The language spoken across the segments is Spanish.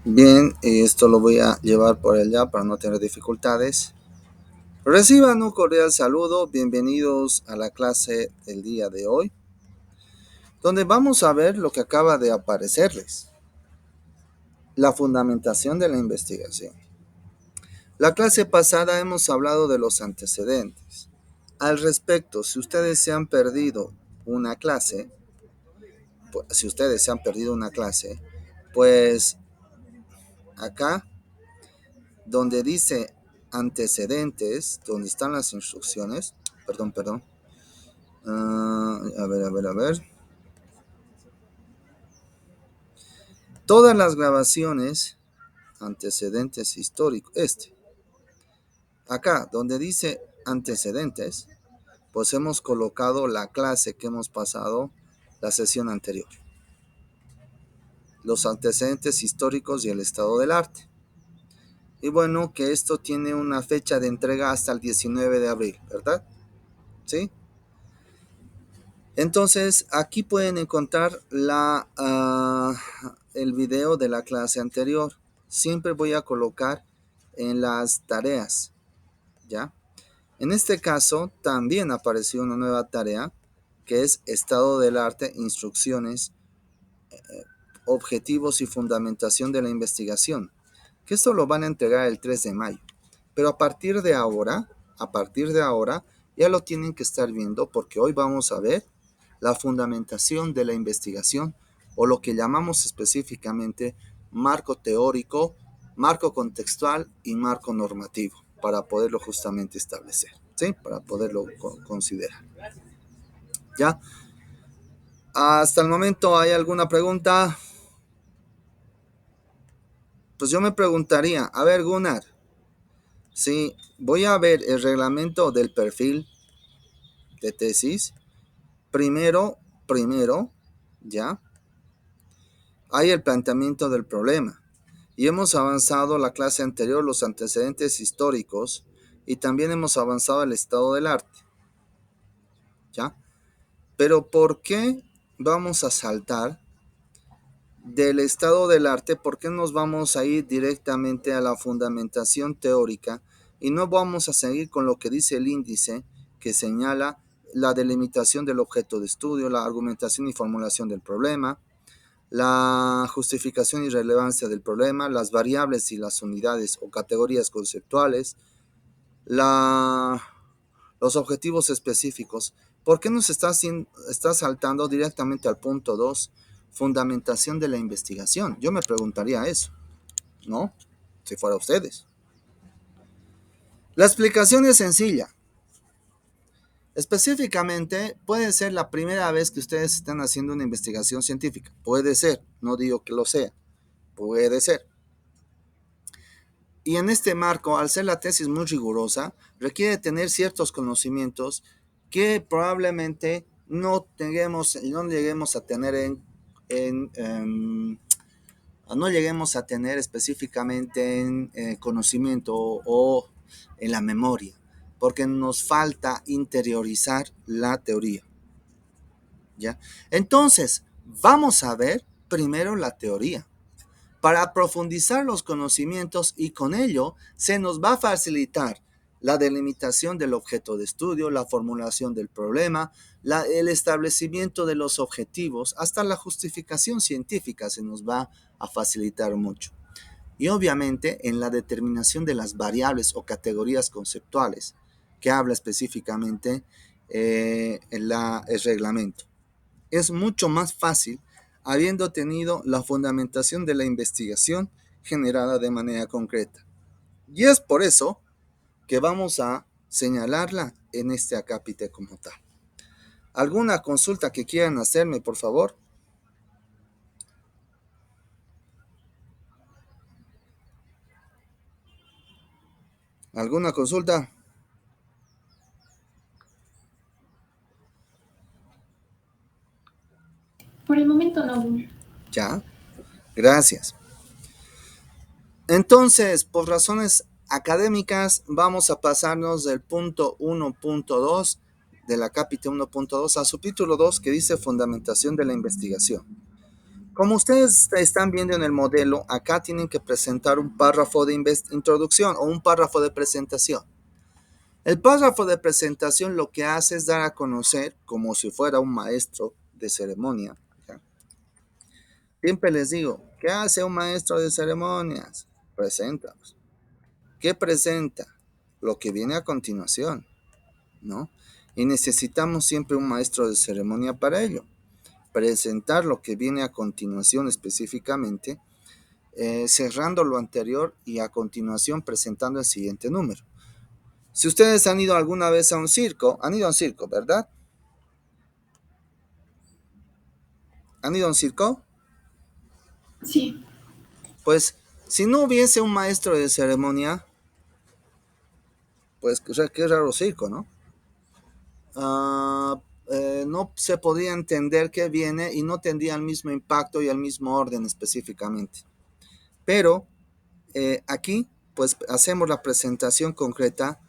Bien, esto lo voy a llevar por allá para no tener dificultades. Reciban un cordial saludo, bienvenidos a la clase del día de hoy, donde vamos a ver lo que acaba de aparecerles, la fundamentación de la investigación. La clase pasada hemos hablado de los antecedentes. Al respecto, si ustedes se han perdido una clase, pues acá donde dice antecedentes, donde están las instrucciones, perdón. A ver. Todas las grabaciones, antecedentes históricos, acá donde dice antecedentes, pues hemos colocado la clase que hemos pasado la sesión anterior. Los antecedentes históricos y el estado del arte. Y bueno, que esto tiene una fecha de entrega hasta el 19 de abril, ¿verdad? ¿Sí? Entonces, aquí pueden encontrar el video de la clase anterior. Siempre voy a colocar en las tareas, ¿ya? En este caso, también apareció una nueva tarea, que es Estado del Arte, Instrucciones, Objetivos y Fundamentación de la Investigación, que esto lo van a entregar el 3 de mayo. Pero a partir de ahora, ya lo tienen que estar viendo, porque hoy vamos a ver la fundamentación de la investigación, o lo que llamamos específicamente marco teórico, marco contextual y marco normativo, para poderlo justamente establecer, ¿sí? Para poderlo considerar. ¿Ya? Hasta el momento, ¿hay alguna pregunta? Pues yo me preguntaría, a ver, Gunnar, si voy a ver el reglamento del perfil de tesis, primero, ¿ya? Hay el planteamiento del problema. Y hemos avanzado la clase anterior, los antecedentes históricos, y también hemos avanzado el estado del arte, ¿ya? Pero ¿por qué vamos a saltar del estado del arte? ¿Por qué nos vamos a ir directamente a la fundamentación teórica y no vamos a seguir con lo que dice el índice, que señala la delimitación del objeto de estudio, la argumentación y formulación del problema, la justificación y relevancia del problema, las variables y las unidades o categorías conceptuales, los objetivos específicos? ¿Por qué nos está saltando directamente al punto 2, fundamentación de la investigación? Yo me preguntaría eso, ¿no? Si fuera ustedes. La explicación es sencilla. Específicamente, puede ser la primera vez que ustedes están haciendo una investigación científica. Puede ser, no digo que lo sea. Puede ser. Y en este marco, al ser la tesis muy rigurosa, requiere tener ciertos conocimientos que probablemente no lleguemos a tener no lleguemos a tener específicamente en conocimiento o en la memoria, porque nos falta interiorizar la teoría, ¿ya? Entonces, vamos a ver primero la teoría, para profundizar los conocimientos, y con ello se nos va a facilitar la delimitación del objeto de estudio, la formulación del problema, el establecimiento de los objetivos, hasta la justificación científica se nos va a facilitar mucho. Y obviamente en la determinación de las variables o categorías conceptuales, que habla específicamente el reglamento. Es mucho más fácil habiendo tenido la fundamentación de la investigación generada de manera concreta. Y es por eso que vamos a señalarla en este acápite como tal. ¿Alguna consulta que quieran hacerme, por favor? ¿Alguna consulta? Por el momento no. Ya, gracias. Entonces, por razones académicas, vamos a pasarnos del punto 1.2 de la cápita 1.2 a subtítulo 2, que dice fundamentación de la investigación. Como ustedes están viendo en el modelo, acá tienen que presentar un párrafo de introducción o un párrafo de presentación. El párrafo de presentación lo que hace es dar a conocer, como si fuera un maestro de ceremonia. ¿Ya? Siempre les digo, ¿qué hace un maestro de ceremonias? Presenta. ¿Qué presenta? Lo que viene a continuación, ¿no? Y necesitamos siempre un maestro de ceremonia para ello. Presentar lo que viene a continuación específicamente, cerrando lo anterior y a continuación presentando el siguiente número. Si ustedes han ido alguna vez a un circo, han ido a un circo, ¿verdad? ¿Han ido a un circo? Sí. Pues si no hubiese un maestro de ceremonia, pues qué raro circo, ¿no? Ah, no se podría entender qué viene y no tendría el mismo impacto y el mismo orden específicamente. Pero aquí, pues hacemos la presentación concreta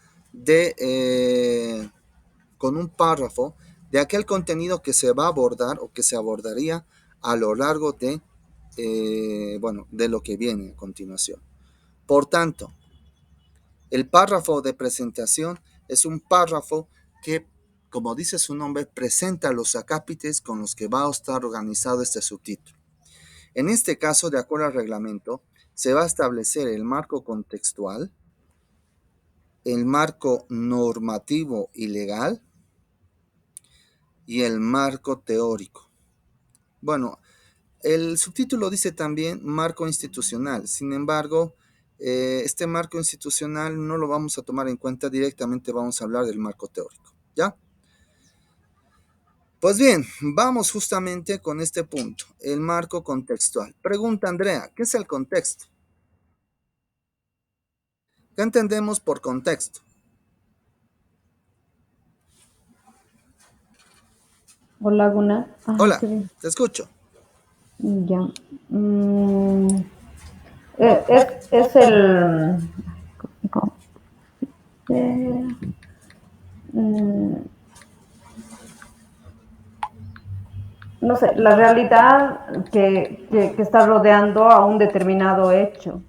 con un párrafo de aquel contenido que se va a abordar o que se abordaría a lo largo de lo que viene a continuación. Por tanto, el párrafo de presentación es un párrafo que, como dice su nombre, presenta los acápites con los que va a estar organizado este subtítulo. En este caso, de acuerdo al reglamento, se va a establecer el marco contextual, el marco normativo y legal y el marco teórico. Bueno, el subtítulo dice también marco institucional. Sin embargo, este marco institucional no lo vamos a tomar en cuenta directamente, vamos a hablar del marco teórico. ¿Ya? Pues bien, vamos justamente con este punto, el marco contextual. Pregunta Andrea, ¿qué es el contexto? ¿Qué entendemos por contexto? Hola, Laguna. Ay, Hola, qué bien. te escucho. Ya. Mm, es el... ¿cómo? Eh, mm, no sé, la realidad que está rodeando a un determinado hecho.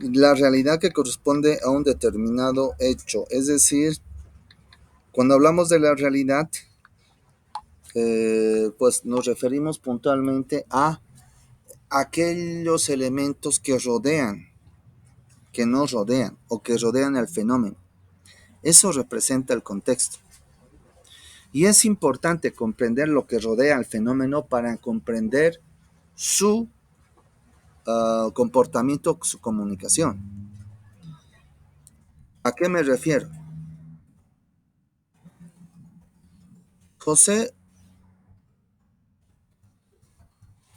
La realidad que corresponde a un determinado hecho, es decir, cuando hablamos de la realidad, pues nos referimos puntualmente a aquellos elementos que nos rodean o que rodean el fenómeno. Eso representa el contexto. Y es importante comprender lo que rodea al fenómeno para comprender su comportamiento, su comunicación. ¿A qué me refiero? José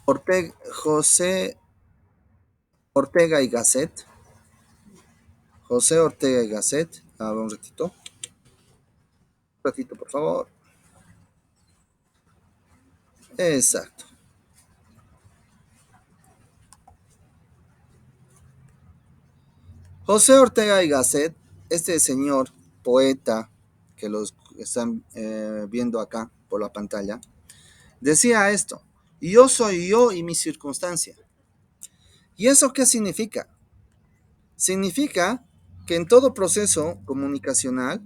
Ortega, José Ortega y Gasset, José Ortega y Gasset, a ver un ratito por favor. Exacto. José Ortega y Gasset, este señor poeta que los están viendo acá por la pantalla, decía esto: yo soy yo y mi circunstancia. ¿Y eso qué significa? Significa que en todo proceso comunicacional,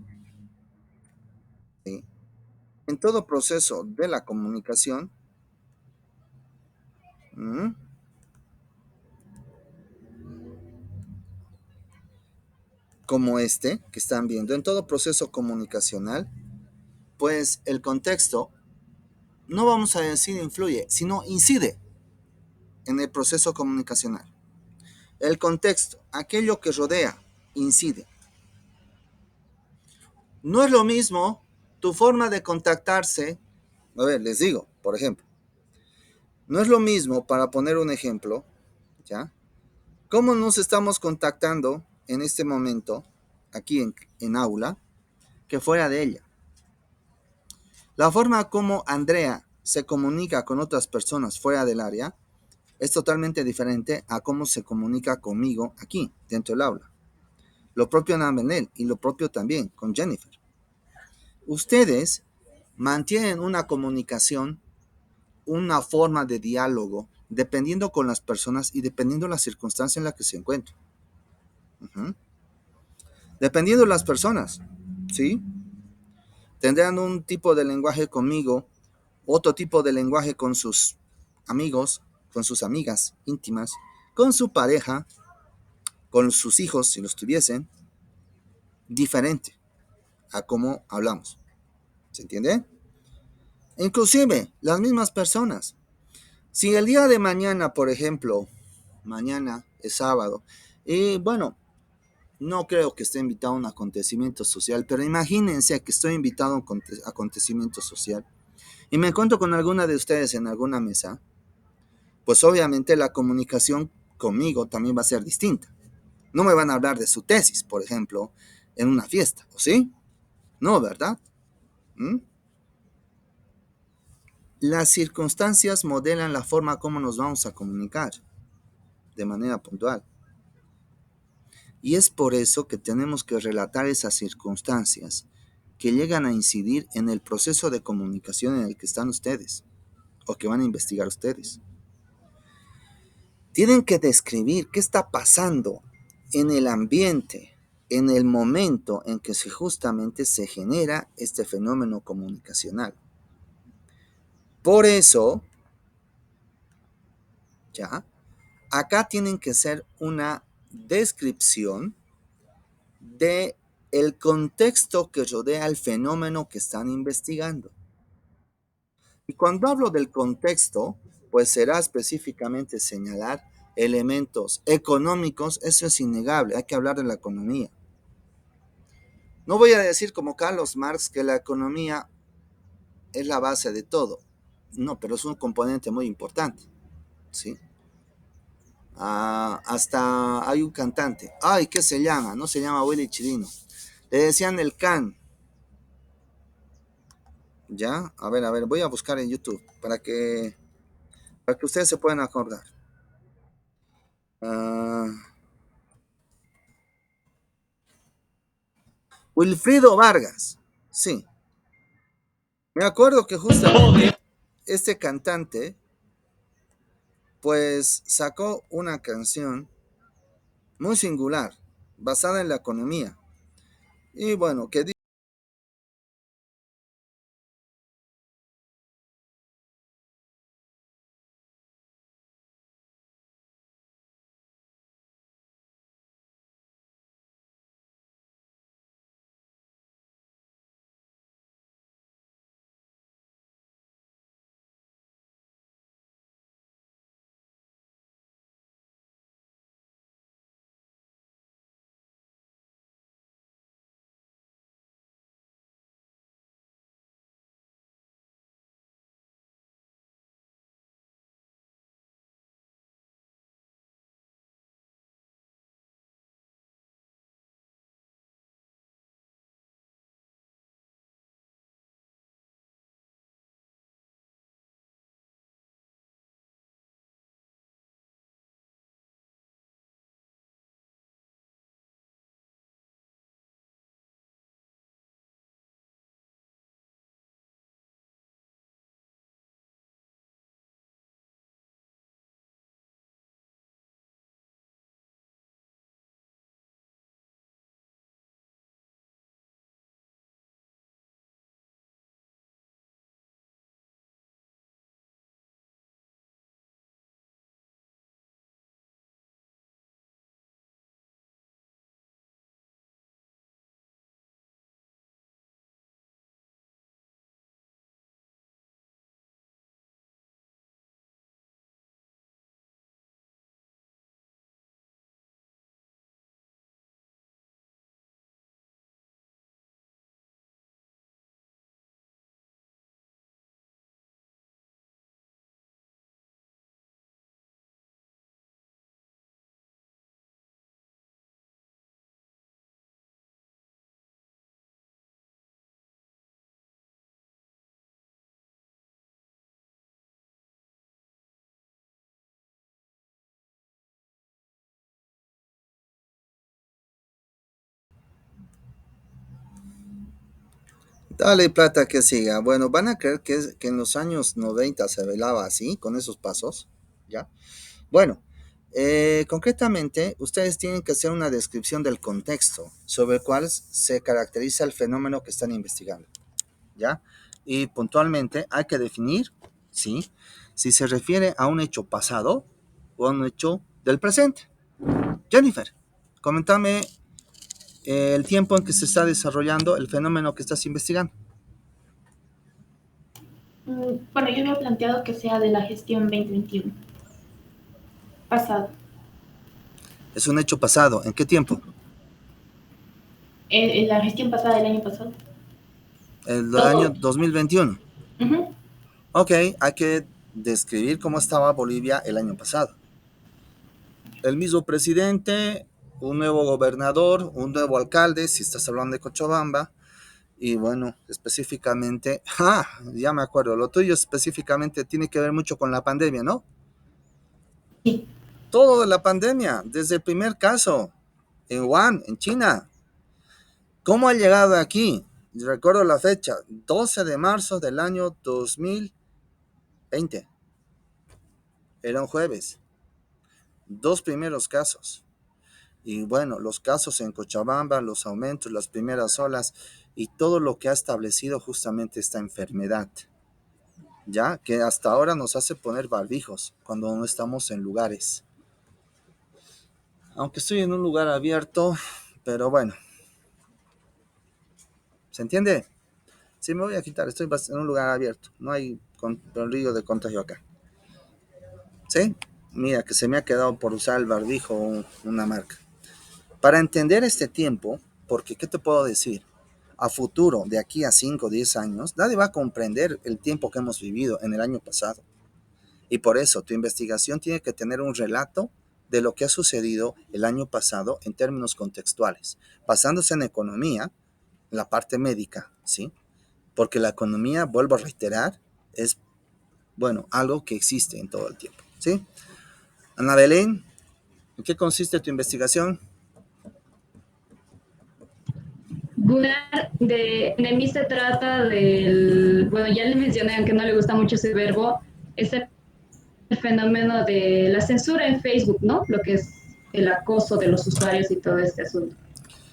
¿sí?, en todo proceso de la comunicación, ¿m? Como este que están viendo, en todo proceso comunicacional, pues el contexto, no vamos a decir influye, sino incide en el proceso comunicacional. El contexto, aquello que rodea, incide. No es lo mismo tu forma de contactarse. A ver, les digo, por ejemplo, no es lo mismo, para poner un ejemplo, ¿ya? ¿Cómo nos estamos contactando en este momento, aquí en aula, que fuera de ella? La forma como Andrea se comunica con otras personas fuera del área es totalmente diferente a cómo se comunica conmigo aquí, dentro del aula. Lo propio en Benel y lo propio también con Jennifer. Ustedes mantienen una comunicación, una forma de diálogo dependiendo con las personas y dependiendo la circunstancia en la que se encuentran. Ujú. Dependiendo de las personas, ¿sí? Tendrán un tipo de lenguaje conmigo, otro tipo de lenguaje con sus amigos, con sus amigas íntimas, con su pareja, con sus hijos, si los tuviesen, diferente a cómo hablamos. ¿Se entiende? Inclusive, las mismas personas. Si el día de mañana, por ejemplo, mañana es sábado, y bueno, no creo que esté invitado a un acontecimiento social, pero imagínense que estoy invitado a un acontecimiento social y me encuentro con alguna de ustedes en alguna mesa, pues obviamente la comunicación conmigo también va a ser distinta. No me van a hablar de su tesis, por ejemplo, en una fiesta, ¿o sí? No, ¿verdad? ¿Mm? Las circunstancias modelan la forma como nos vamos a comunicar de manera puntual. Y es por eso que tenemos que relatar esas circunstancias que llegan a incidir en el proceso de comunicación en el que están ustedes o que van a investigar ustedes. Tienen que describir qué está pasando en el ambiente, en el momento en que justamente se genera este fenómeno comunicacional. Por eso, ya, acá tienen que ser una descripción de el contexto que rodea el fenómeno que están investigando. Y cuando hablo del contexto, pues será específicamente señalar elementos económicos, eso es innegable, hay que hablar de la economía. No voy a decir como Carlos Marx que la economía es la base de todo, no, pero es un componente muy importante, ¿sí? Hasta hay un cantante, ay, ¿qué se llama? No se llama Willy Chirino, le decían el Can, ¿ya? A ver, voy a buscar en YouTube para que ustedes se puedan acordar. Uh, Wilfrido Vargas, sí. Me acuerdo que justamente este cantante, pues sacó una canción muy singular, basada en la economía. Y bueno, que dale plata que siga. Bueno, van a creer que en los años 90 se velaba así, con esos pasos. ¿ya? Bueno, concretamente, ustedes tienen que hacer una descripción del contexto sobre el cual se caracteriza el fenómeno que están investigando, ¿ya? Y puntualmente hay que definir, ¿sí? Si se refiere a un hecho pasado o a un hecho del presente. Jennifer, coméntame el tiempo en que se está desarrollando el fenómeno que estás investigando. Bueno, yo me he planteado que sea de la gestión 2021, pasado. Es un hecho pasado. ¿En qué tiempo? La gestión pasada del año pasado. El año Todo. 2021. Ujú. Ok, hay que describir cómo estaba Bolivia el año pasado. El mismo presidente, un nuevo gobernador, un nuevo alcalde, si estás hablando de Cochabamba, y bueno, específicamente, ya me acuerdo, lo tuyo específicamente tiene que ver mucho con la pandemia, ¿no? Sí. Todo de la pandemia, desde el primer caso, en Wuhan, en China. ¿Cómo ha llegado aquí? Recuerdo la fecha, 12 de marzo del año 2020. Era un jueves. Dos primeros casos. Y bueno, los casos en Cochabamba, los aumentos, las primeras olas y todo lo que ha establecido justamente esta enfermedad, ya que hasta ahora nos hace poner barbijos cuando no estamos en lugares. Aunque estoy en un lugar abierto, pero bueno, ¿se entiende? Sí, me voy a quitar, estoy en un lugar abierto, no hay peligro de contagio acá. ¿Sí? Mira, que se me ha quedado por usar el barbijo una marca. Para entender este tiempo, porque ¿qué te puedo decir? A futuro, de aquí a 5 o 10 años, nadie va a comprender el tiempo que hemos vivido en el año pasado. Y por eso tu investigación tiene que tener un relato de lo que ha sucedido el año pasado en términos contextuales, basándose en economía, la parte médica, ¿sí? Porque la economía, vuelvo a reiterar, es, bueno, algo que existe en todo el tiempo, ¿sí? Ana Belén, ¿en qué consiste tu investigación? Gunnar, de mí se trata del, bueno, ya le mencioné, aunque no le gusta mucho ese verbo, es el fenómeno de la censura en Facebook, ¿no? Lo que es el acoso de los usuarios y todo este asunto.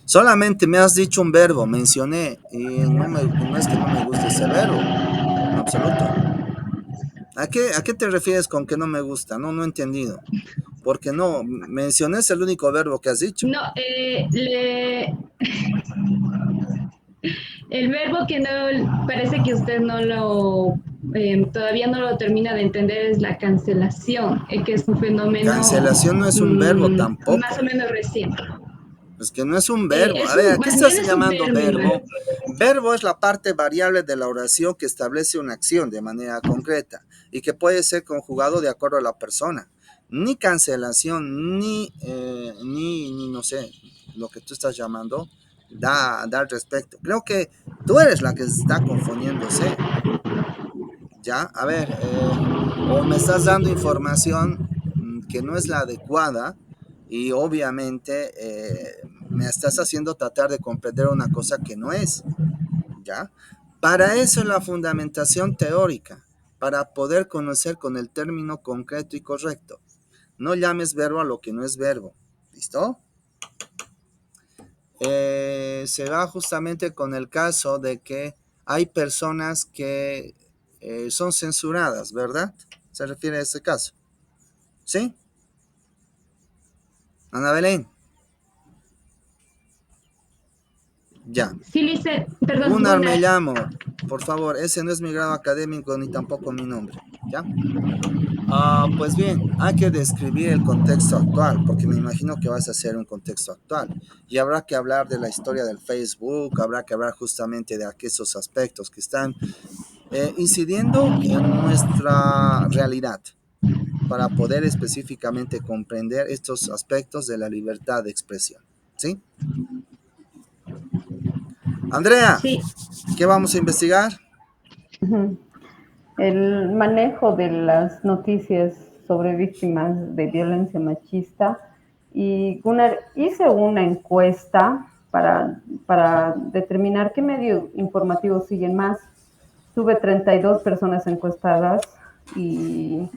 Solamente me has dicho un verbo, mencioné, y no es que no me guste ese verbo, en absoluto. ¿A qué te refieres con que no me gusta? No, no he entendido. Porque no, mencioné es el único verbo que has dicho. No, el verbo que no, parece que usted no lo, todavía no lo termina de entender es la cancelación, que es un fenómeno Cancelación no es un verbo más o tampoco. menos reciente. Es que no es un verbo. A Es ver, un, ¿a qué más bien estás es un llamando término. verbo? Verbo es la parte variable de la oración que establece una acción de manera concreta y que puede ser conjugado de acuerdo a la persona. Ni cancelación, ni no sé, lo que tú estás llamando, da al respecto. Creo que tú eres la que está confundiéndose. Ya, a ver, o me estás dando información que no es la adecuada y obviamente me estás haciendo tratar de comprender una cosa que no es, ¿ya? Para eso es la fundamentación teórica, para poder conocer con el término concreto y correcto. No llames verbo a lo que no es verbo, ¿listo? Se va justamente con el caso de que hay personas que son censuradas, ¿verdad? Se refiere a ese caso. ¿Sí? Ana Belén. Ya. Sí, Lice, perdón, Gunnar me Gunnar. llamo. Por favor, ese no es mi grado académico ni tampoco mi nombre. ¿Ya? Pues bien, hay que describir el contexto actual, porque me imagino que vas a hacer un contexto actual. Y habrá que hablar de la historia del Facebook, habrá que hablar justamente de aquellos aspectos que están incidiendo en nuestra realidad para poder específicamente comprender estos aspectos de la libertad de expresión. ¿Sí? Andrea, Sí, ¿qué vamos a investigar? El manejo de las noticias sobre víctimas de violencia machista. Y Gunnar, hice una encuesta para determinar qué medio informativo siguen más. Tuve 32 personas encuestadas y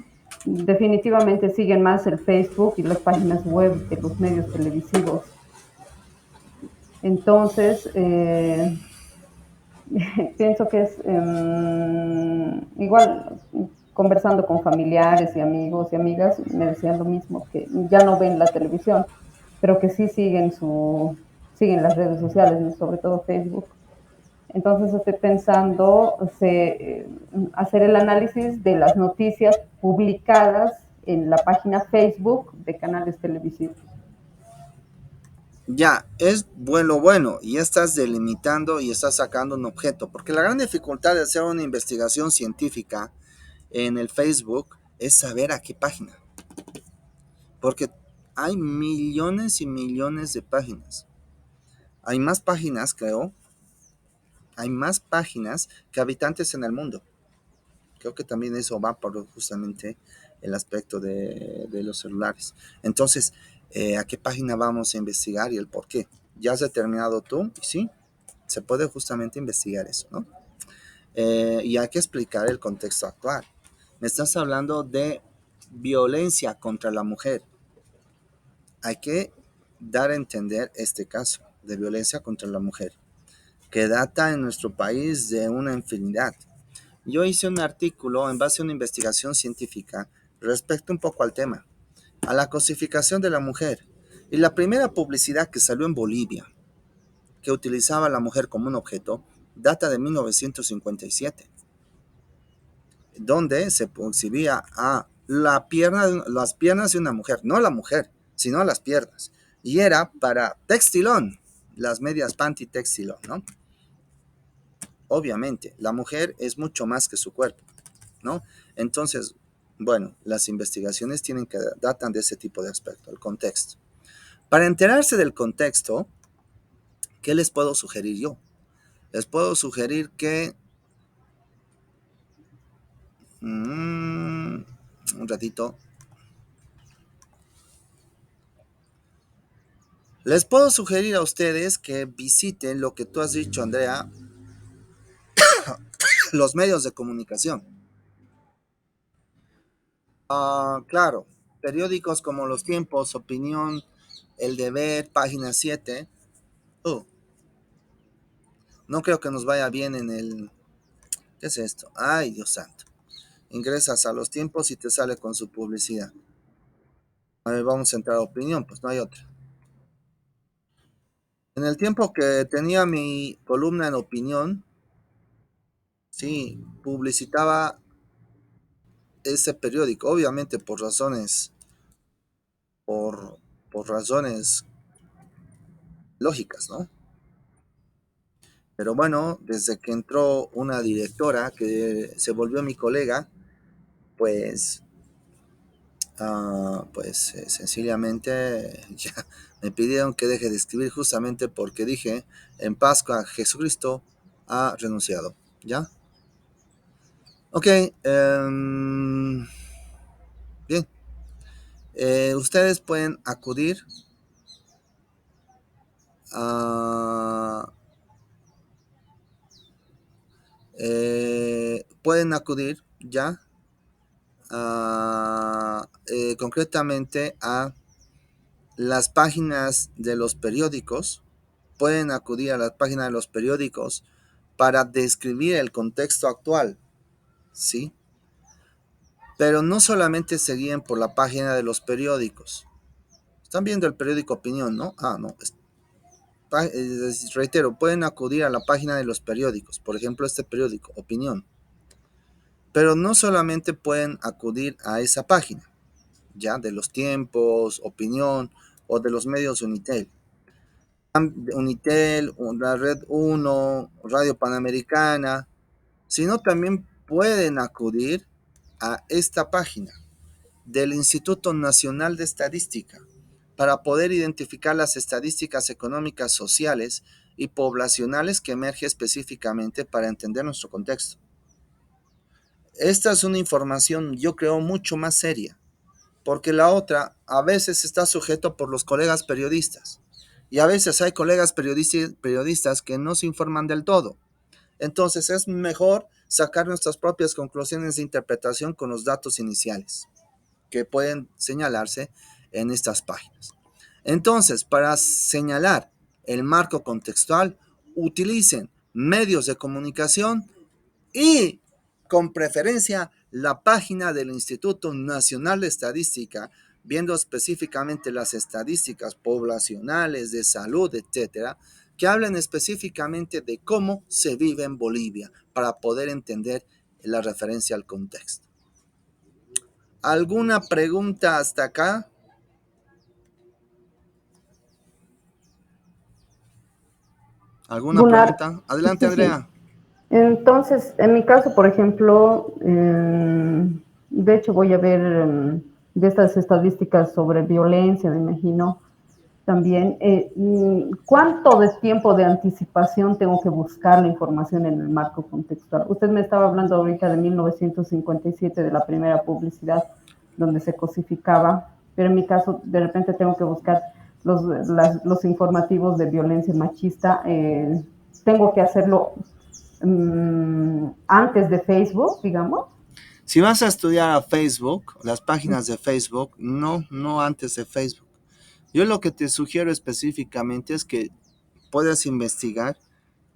definitivamente siguen más el Facebook y las páginas web de los medios televisivos. Entonces, pienso que es igual, conversando con familiares y amigos y amigas, me decían lo mismo, que ya no ven la televisión, pero que sí siguen las redes sociales, sobre todo Facebook. Entonces estoy pensando hacer el análisis de las noticias publicadas en la página Facebook de canales televisivos. Ya, es bueno, y estás delimitando y estás sacando un objeto, porque la gran dificultad de hacer una investigación científica en el Facebook es saber a qué página, porque hay millones y millones de páginas. Hay más páginas, creo, hay más páginas que habitantes en el mundo. Creo que también eso va por justamente el aspecto de los celulares. Entonces, ¿a qué página vamos a investigar y el por qué? ¿Ya has determinado tú? Sí, se puede justamente investigar eso, ¿no? Y hay que explicar el contexto actual. Me estás hablando de violencia contra la mujer. Hay que dar a entender este caso de violencia contra la mujer, que data en nuestro país de una infinidad. Yo hice un artículo en base a una investigación científica respecto un poco al tema, a la cosificación de la mujer. Y la primera publicidad que salió en Bolivia, que utilizaba a la mujer como un objeto, data de 1957, donde se exhibía a las piernas de una mujer, no la mujer, sino las piernas. Y era para textilón, las medias panty textilón, ¿no? Obviamente, la mujer es mucho más que su cuerpo, ¿no? Entonces, bueno, las investigaciones datan de ese tipo de aspecto, el contexto. Para enterarse del contexto, ¿qué les puedo sugerir yo? Les puedo sugerir que un ratito. Les puedo sugerir a ustedes que visiten lo que tú has dicho, Andrea, los medios de comunicación. Claro, periódicos como Los Tiempos, Opinión, El Deber, Página 7. No creo que nos vaya bien en el... ¿Qué es esto? Ay, Dios santo. Ingresas a Los Tiempos y te sale con su publicidad. A ver, vamos a entrar a Opinión, pues no hay otra. En el tiempo que tenía mi columna en Opinión, sí, publicitaba ese periódico, obviamente por, por razones lógicas, ¿no? Pero bueno, desde que entró una directora que se volvió mi colega, pues, sencillamente ya me pidieron que deje de escribir justamente porque dije, en Pascua Jesucristo ha renunciado, ¿ya? Ok, bien. Ustedes pueden acudir a... pueden acudir ya concretamente a las páginas de los periódicos, pueden acudir a las páginas de los periódicos para describir el contexto actual, ¿sí? Pero no solamente se guíen por la página de los periódicos. Están viendo el periódico Opinión, ¿no? No. Reitero, pueden acudir a la página de los periódicos, por ejemplo, este periódico, Opinión. Pero no solamente pueden acudir a esa página, ya, de Los Tiempos, Opinión o de los medios Unitel, la Red 1, Radio Panamericana, sino también pueden acudir a esta página del Instituto Nacional de Estadística para poder identificar las estadísticas económicas, sociales y poblacionales que emerge específicamente para entender nuestro contexto. Esta es una información, yo creo, mucho más seria, porque la otra a veces está sujeto por los colegas periodistas, y a veces hay colegas periodistas que no se informan del todo. Entonces es mejor sacar nuestras propias conclusiones de interpretación con los datos iniciales. que pueden señalarse en estas páginas. Entonces, para señalar el marco contextual, utilicen medios de comunicación y, con preferencia, la página del Instituto Nacional de Estadística, viendo específicamente las estadísticas poblacionales, de salud, etcétera, que hablen específicamente de cómo se vive en Bolivia, para poder entender la referencia al contexto. ¿Alguna pregunta hasta acá? ¿Alguna Gunnar, pregunta? Adelante, sí, sí. Andrea. Entonces, en mi caso, por ejemplo, de hecho voy a ver de estas estadísticas sobre violencia, me imagino, también, ¿cuánto de tiempo de anticipación tengo que buscar la información en el marco contextual? Usted me estaba hablando ahorita de 1957, de la primera publicidad donde se cosificaba, pero en mi caso, de repente tengo que buscar los informativos de violencia machista. Tengo que hacerlo antes de Facebook, digamos. Si vas a estudiar a Facebook, las páginas de Facebook, no antes de Facebook. Yo lo que te sugiero específicamente es que puedas investigar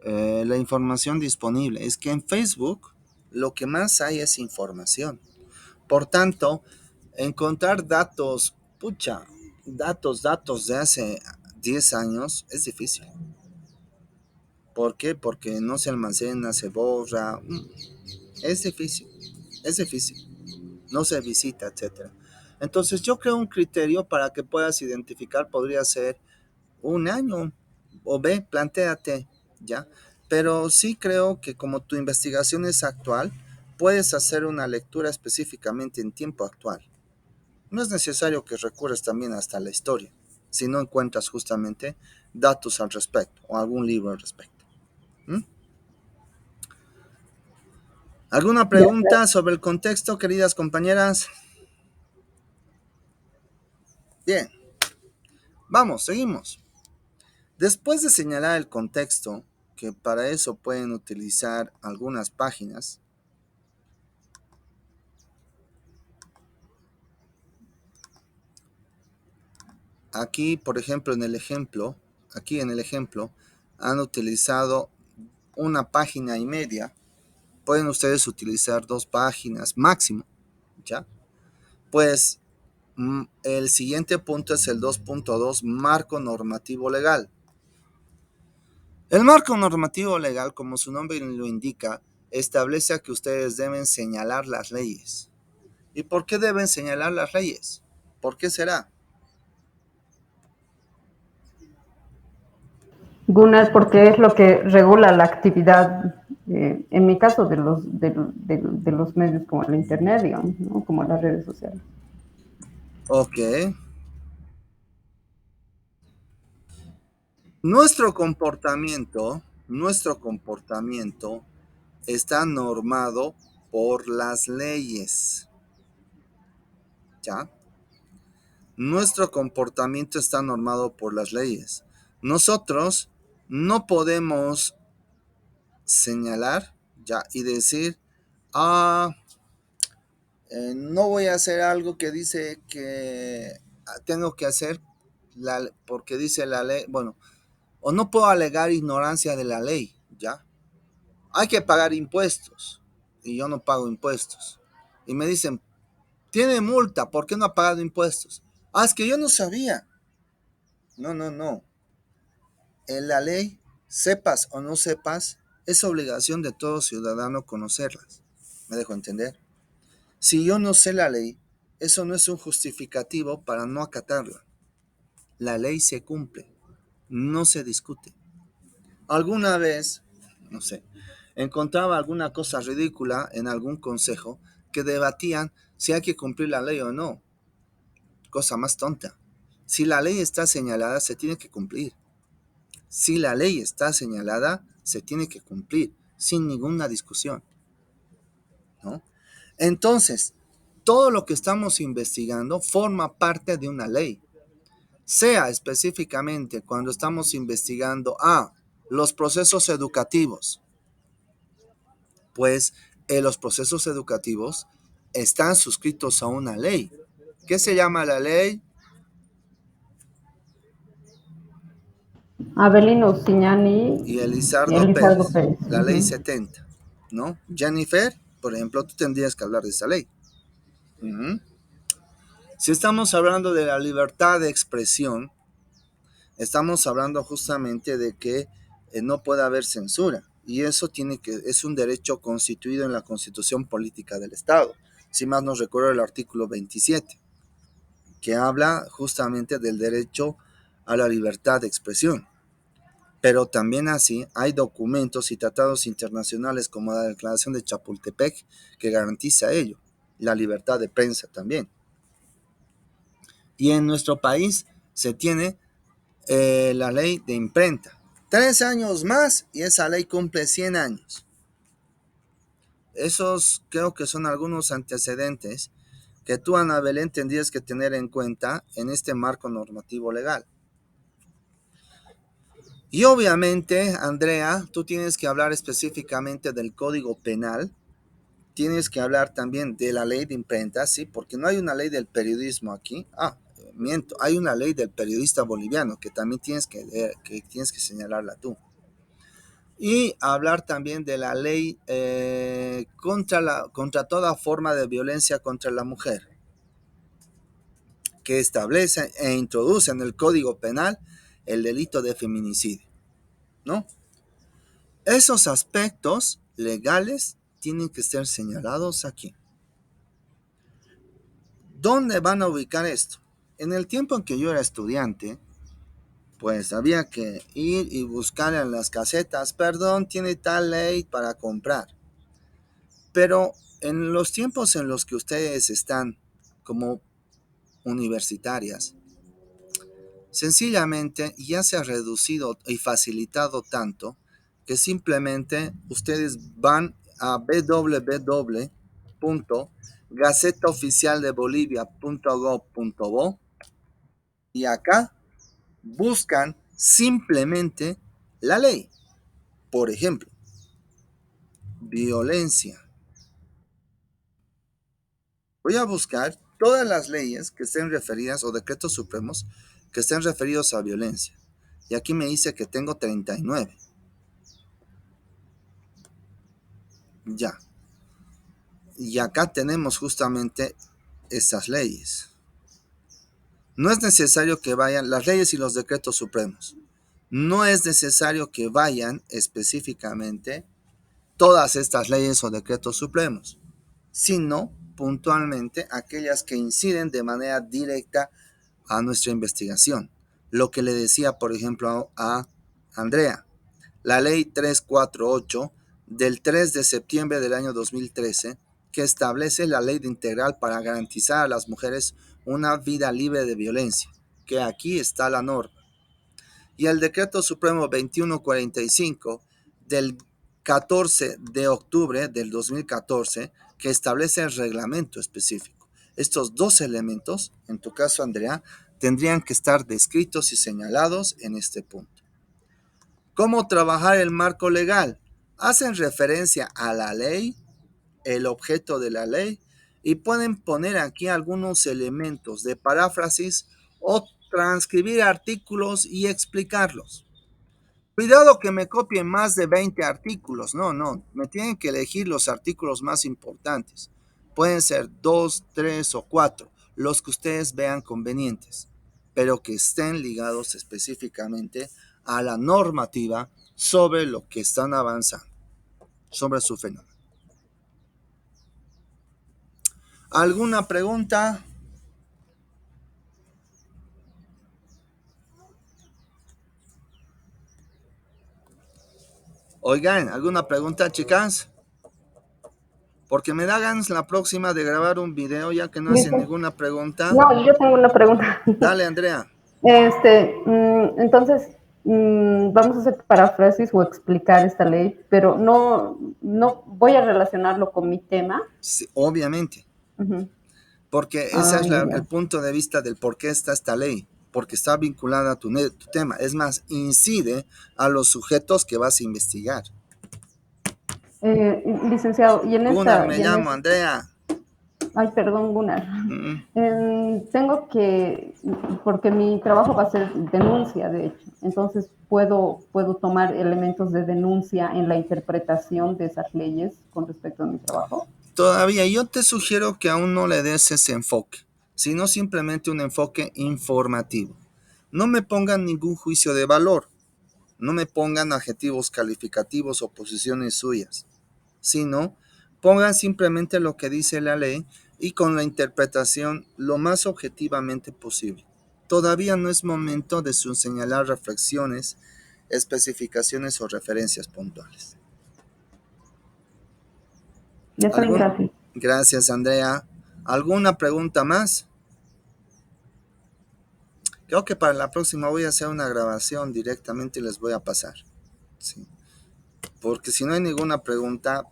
la información disponible. Es que en Facebook lo que más hay es información. Por tanto, encontrar datos, datos de hace 10 años es difícil. ¿Por qué? Porque no se almacena, se borra. Es difícil, es difícil. No se visita, etcétera. Entonces yo creo un criterio para que puedas identificar, podría ser un año, o ve, plantéate, ¿ya? Pero sí creo que como tu investigación es actual, puedes hacer una lectura específicamente en tiempo actual. No es necesario que recurras también hasta la historia, si no encuentras justamente datos al respecto o algún libro al respecto. ¿Mm? ¿Alguna Ya, pregunta sobre el contexto, queridas compañeras? Bien, vamos, seguimos. Después de señalar el contexto, que para eso pueden utilizar algunas páginas, aquí, por ejemplo, aquí en el ejemplo, han utilizado una página y media. Pueden ustedes utilizar 2 páginas máximo, ¿ya? Pues el siguiente punto es el 2.2, marco normativo legal. El marco normativo legal, como su nombre lo indica, establece que ustedes deben señalar las leyes. ¿Y por qué deben señalar las leyes? ¿Por qué será? Gunnar, porque es lo que regula la actividad, en mi caso, de los medios como el Internet, digamos, ¿no? Como las redes sociales. Ok. Nuestro comportamiento está normado por las leyes, ¿ya? Nuestro comportamiento está normado por las leyes. Nosotros no podemos señalar, ¿ya? Y decir, no voy a hacer algo que dice que tengo que hacer porque dice la ley, bueno, o no puedo alegar ignorancia de la ley, ¿ya? Hay que pagar impuestos y yo no pago impuestos. Y me dicen, tiene multa, ¿por qué no ha pagado impuestos? Es que yo no sabía. No. En la ley, sepas o no sepas, es obligación de todo ciudadano conocerlas. ¿Me dejo entender? Si yo no sé la ley, eso no es un justificativo para no acatarla. La ley se cumple, no se discute. Alguna vez, no sé, encontraba alguna cosa ridícula en algún consejo que debatían si hay que cumplir la ley o no. Cosa más tonta. Si la ley está señalada, se tiene que cumplir. Si la ley está señalada, se tiene que cumplir, sin ninguna discusión, ¿no? Entonces, todo lo que estamos investigando forma parte de una ley. Sea específicamente cuando estamos investigando los procesos educativos, pues los procesos educativos están suscritos a una ley. ¿Qué se llama la ley? Avelino Signani Y y Elizardo Elizardo Pérez, Pérez. la ley 70, ¿no? Jennifer, por ejemplo, tú tendrías que hablar de esa ley. Ujú. Si estamos hablando de la libertad de expresión, estamos hablando justamente de que no puede haber censura. Y eso es un derecho constituido en la Constitución Política del Estado. Si más no recuerdo el artículo 27, que habla justamente del derecho a la libertad de expresión. Pero también así hay documentos y tratados internacionales como la Declaración de Chapultepec que garantiza ello, la libertad de prensa también. Y en nuestro país se tiene la ley de imprenta. 3 años más y esa ley cumple 100 años. Esos creo que son algunos antecedentes que tú, Ana Belén, tendrías que tener en cuenta en este marco normativo legal. Y obviamente, Andrea, tú tienes que hablar específicamente del Código Penal, tienes que hablar también de la ley de imprenta, ¿sí? Porque no hay una ley del periodismo aquí. Miento, hay una ley del periodista boliviano que también tienes que señalarla tú. Y hablar también de la ley contra toda forma de violencia contra la mujer, que establece e introduce en el Código Penal el delito de feminicidio, ¿no? Esos aspectos legales tienen que ser señalados aquí. ¿Dónde van a ubicar esto? En el tiempo en que yo era estudiante, pues había que ir y buscar en las casetas, perdón, tiene tal ley para comprar. Pero en los tiempos en los que ustedes están como universitarias, sencillamente ya se ha reducido y facilitado tanto que simplemente ustedes van a www.gacetaoficialdebolivia.gov.bo y acá buscan simplemente la ley. Por ejemplo, violencia. Voy a buscar todas las leyes que estén referidas o decretos supremos que estén referidos a violencia. Y aquí me dice que tengo 39. Ya. Y acá tenemos justamente estas leyes. No es necesario que vayan las leyes y los decretos supremos. No es necesario que vayan específicamente todas estas leyes o decretos supremos, sino puntualmente aquellas que inciden de manera directa a nuestra investigación. Lo que le decía, por ejemplo, a Andrea, la ley 348 del 3 de septiembre del año 2013, que establece la ley de integral para garantizar a las mujeres una vida libre de violencia, que aquí está la norma. Y el decreto supremo 2145 del 14 de octubre del 2014, que establece el reglamento específico. Estos dos elementos, en tu caso, Andrea, tendrían que estar descritos y señalados en este punto. ¿Cómo trabajar el marco legal? Hacen referencia a la ley, el objeto de la ley, y pueden poner aquí algunos elementos de paráfrasis o transcribir artículos y explicarlos. Cuidado que me copien más de 20 artículos. No, me tienen que elegir los artículos más importantes. Pueden ser 2, 3 o 4, los que ustedes vean convenientes, pero que estén ligados específicamente a la normativa sobre lo que están avanzando, sobre su fenómeno. ¿Alguna pregunta? Oigan, ¿alguna pregunta, chicas? Porque me da ganas la próxima de grabar un video ya que no hacen ¿Listo? ninguna pregunta. No, yo tengo una pregunta. Dale, Andrea. Entonces, vamos a hacer paráfrasis o explicar esta ley, pero no voy a relacionarlo con mi tema. Sí, obviamente. Uh-huh. Porque ese es el punto de vista del por qué está esta ley, porque está vinculada a tu tema. Es más, incide a los sujetos que vas a investigar. Licenciado, Gunnar, me llamo Andrea. Ay, perdón, Gunnar. Mm, Tengo que, porque mi trabajo va a ser denuncia, de hecho. Entonces, puedo tomar elementos de denuncia en la interpretación de esas leyes con respecto a mi trabajo. Todavía yo te sugiero que aún no le des ese enfoque, sino simplemente un enfoque informativo. No me pongan ningún juicio de valor, no me pongan adjetivos calificativos o posiciones suyas, sino pongan simplemente lo que dice la ley y con la interpretación lo más objetivamente posible. Todavía no es momento de señalar reflexiones, especificaciones o referencias puntuales. Ya está bien, ¿Algún? gracias. Gracias, Andrea. ¿Alguna pregunta más? Creo que para la próxima voy a hacer una grabación directamente y les voy a pasar. Sí. Porque si no hay ninguna pregunta,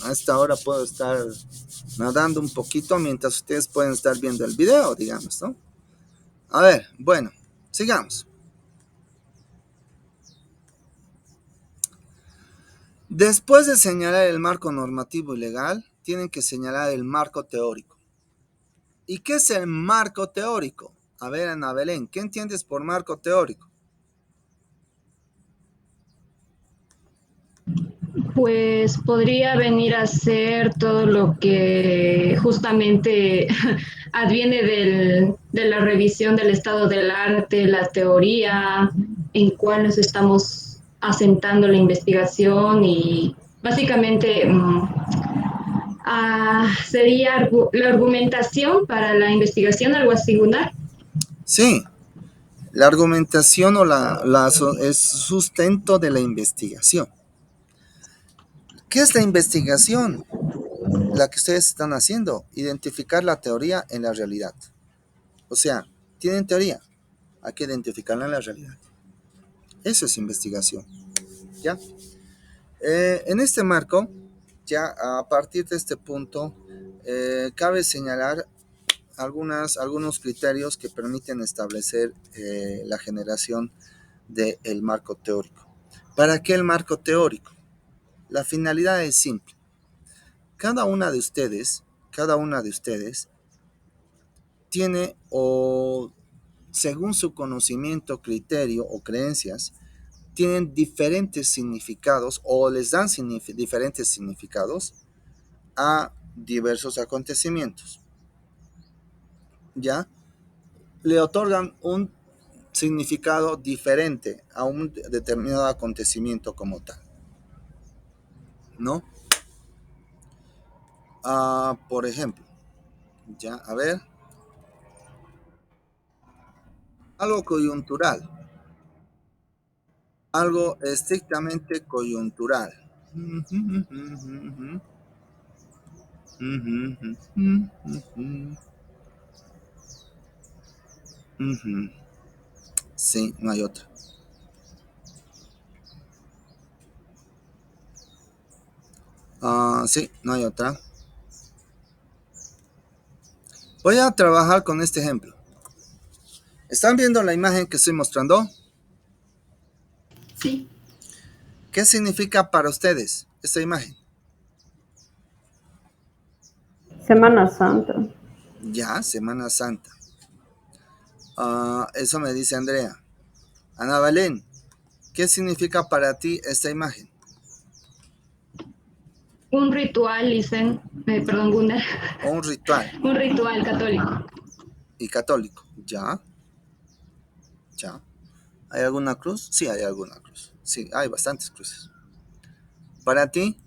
a esta hora puedo estar nadando un poquito mientras ustedes pueden estar viendo el video, digamos, ¿no? A ver, bueno, sigamos. Después de señalar el marco normativo y legal, tienen que señalar el marco teórico. ¿Y qué es el marco teórico? A ver, Ana Belén, ¿qué entiendes por marco teórico? Pues podría venir a ser todo lo que justamente adviene de la revisión del estado del arte, la teoría, en cuál nos estamos asentando la investigación y básicamente sería la argumentación para la investigación, algo así, Gunnar. Sí, la argumentación o es sustento de la investigación. ¿Qué es la investigación? La que ustedes están haciendo, identificar la teoría en la realidad. O sea, tienen teoría, hay que identificarla en la realidad. Eso es investigación. ¿Ya? En este marco, ya a partir de este punto, cabe señalar algunos criterios que permiten establecer la generación del marco teórico. ¿Para qué el marco teórico? La finalidad es simple. Cada una de ustedes tiene o según su conocimiento, criterio o creencias, tienen diferentes significados o les dan diferentes significados a diversos acontecimientos. ¿Ya? Le otorgan un significado diferente a un determinado acontecimiento como tal. ¿No? Por ejemplo, ya, a ver, algo coyuntural, algo estrictamente coyuntural. Sí, no hay otra. Sí, no hay otra. Voy a trabajar con este ejemplo. ¿Están viendo la imagen que estoy mostrando? Sí. ¿Qué significa para ustedes esta imagen? Semana Santa. Ya, Semana Santa. Eso me dice Andrea. Ana Belén, ¿qué significa para ti esta imagen? Un ritual, dicen, perdón, Gunnar, Un ritual un ritual católico. y católico. Ya, ya. ¿Hay alguna cruz? Sí, hay alguna cruz. Sí, hay bastantes cruces. ¿Para ti,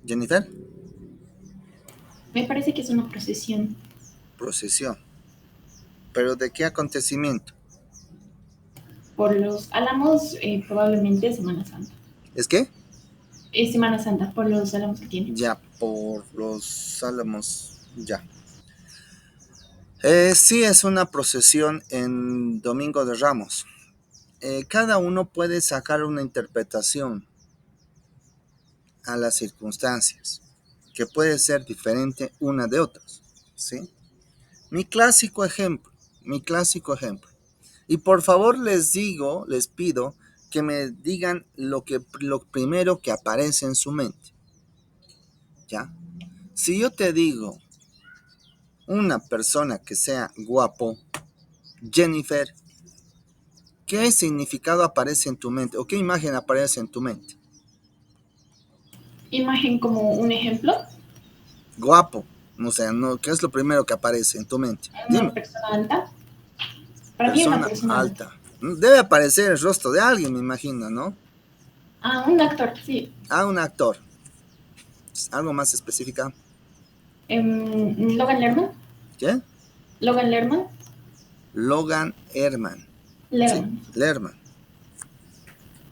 Jennifer? Me parece que es una procesión. Procesión. ¿Pero de qué acontecimiento? Por los álamos, probablemente Semana Santa. ¿Es qué? Es Semana Santa, por los álamos que tiene. Ya, por los álamos. Ya. Sí, es una procesión en Domingo de Ramos. Cada uno puede sacar una interpretación a las circunstancias, que puede ser diferente una de otras, ¿sí? Mi clásico ejemplo. Y por favor les pido que me digan lo primero que aparece en su mente. ¿ya? Si yo te digo una persona que sea guapo, Jennifer, ¿qué significado aparece en tu mente o qué imagen aparece en tu mente? Imagen como un ejemplo, Guapo, o sea, no, ¿qué es lo primero que aparece en tu mente? una Dime, persona alta. Para mí una persona persona alta. alta. Debe aparecer el rostro de alguien, me imagino, ¿no? Ah, un actor, sí. Ah, un actor. Algo más específica. Logan Lerman. ¿Qué? Logan Lerman. Logan Herman. Sí, Lerman. Lerman.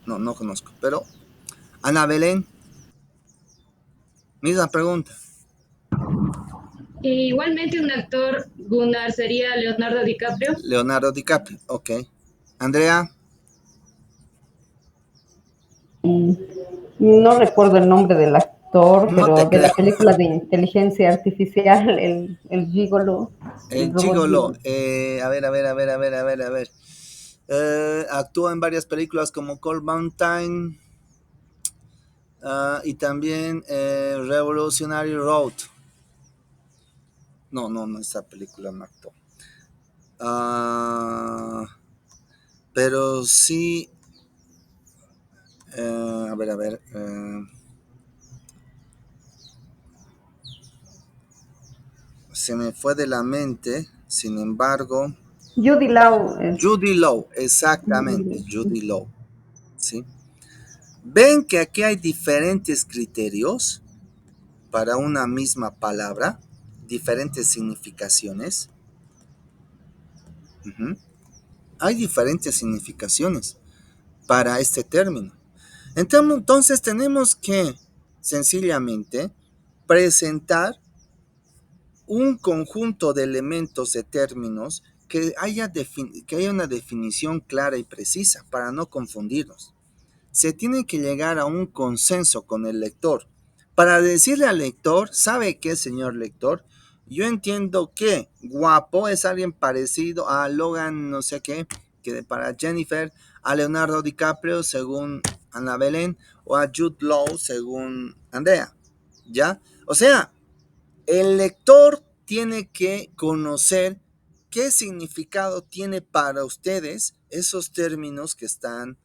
No, no conozco. Pero Ana Belén, misma pregunta. Igualmente un actor, Gunnar, sería Leonardo DiCaprio. Leonardo DiCaprio, ok. Andrea, No recuerdo el nombre del actor, no pero te de la creo. película de inteligencia artificial, el Gigolo, el El robot Gigolo, Gigolo. a ver. Actúa en varias películas como Cold Mountain y también Revolutionary Road. No, esa película no actuó. Ah, pero sí, se me fue de la mente, sin embargo, Judy Law es. Judy Law, exactamente, Judy Law, ¿sí? Ven que aquí hay diferentes criterios para una misma palabra, diferentes significaciones. Ujú. Hay diferentes significaciones para este término. Entonces tenemos que sencillamente presentar un conjunto de elementos de términos que haya una definición clara y precisa para no confundirnos. Se tiene que llegar a un consenso con el lector para decirle al lector, ¿sabe qué, señor lector? Yo entiendo que guapo es alguien parecido a Logan, no sé qué, que para Jennifer, a Leonardo DiCaprio según Ana Belén o a Jude Law según Andrea, ¿ya? O sea, el lector tiene que conocer qué significado tiene para ustedes esos términos que están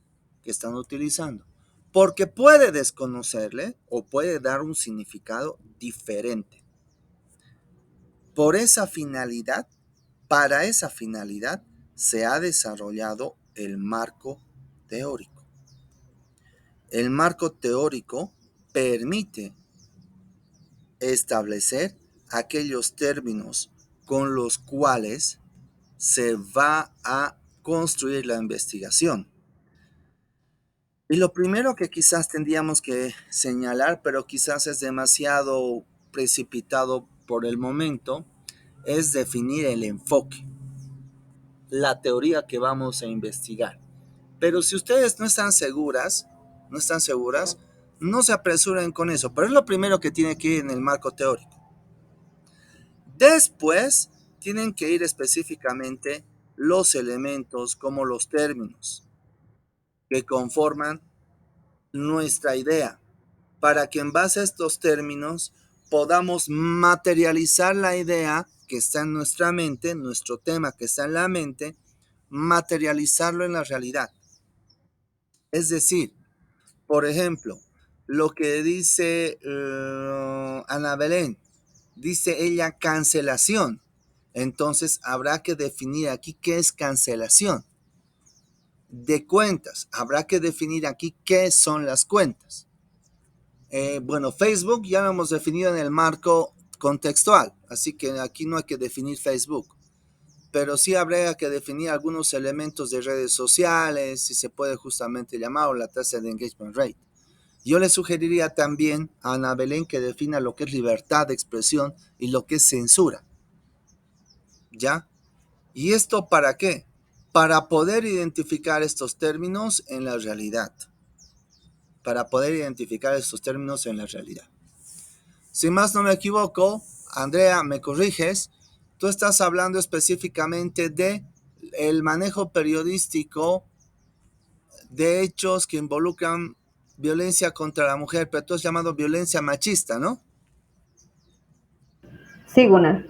utilizando. Porque puede desconocerle o puede dar un significado diferente. Por esa finalidad, para esa finalidad, se ha desarrollado el marco teórico. El marco teórico permite establecer aquellos términos con los cuales se va a construir la investigación. Y lo primero que quizás tendríamos que señalar, pero quizás es demasiado precipitado por el momento, es definir el enfoque, la teoría que vamos a investigar. Pero si ustedes no están seguras, no se apresuren con eso, pero es lo primero que tiene que ir en el marco teórico. Después, tienen que ir específicamente los elementos como los términos que conforman nuestra idea, para que en base a estos términos podamos materializar la idea que está en nuestra mente, nuestro tema que está en la mente, materializarlo en la realidad. Es decir, por ejemplo, lo que dice Ana Belén, dice ella cancelación. Entonces habrá que definir aquí qué es cancelación. De cuentas, habrá que definir aquí qué son las cuentas. Bueno, Facebook ya lo hemos definido en el marco contextual, así que aquí no hay que definir Facebook, pero sí habría que definir algunos elementos de redes sociales, si se puede justamente llamar, o la tasa de engagement rate. Yo le sugeriría también a Ana Belén que defina lo que es libertad de expresión y lo que es censura, ¿ya? ¿Y esto para qué? Para poder identificar estos términos en la realidad. Si más no me equivoco, Andrea, me corriges, tú estás hablando específicamente de el manejo periodístico de hechos que involucran violencia contra la mujer, pero tú has llamado violencia machista, ¿no? Sí, Gunnar.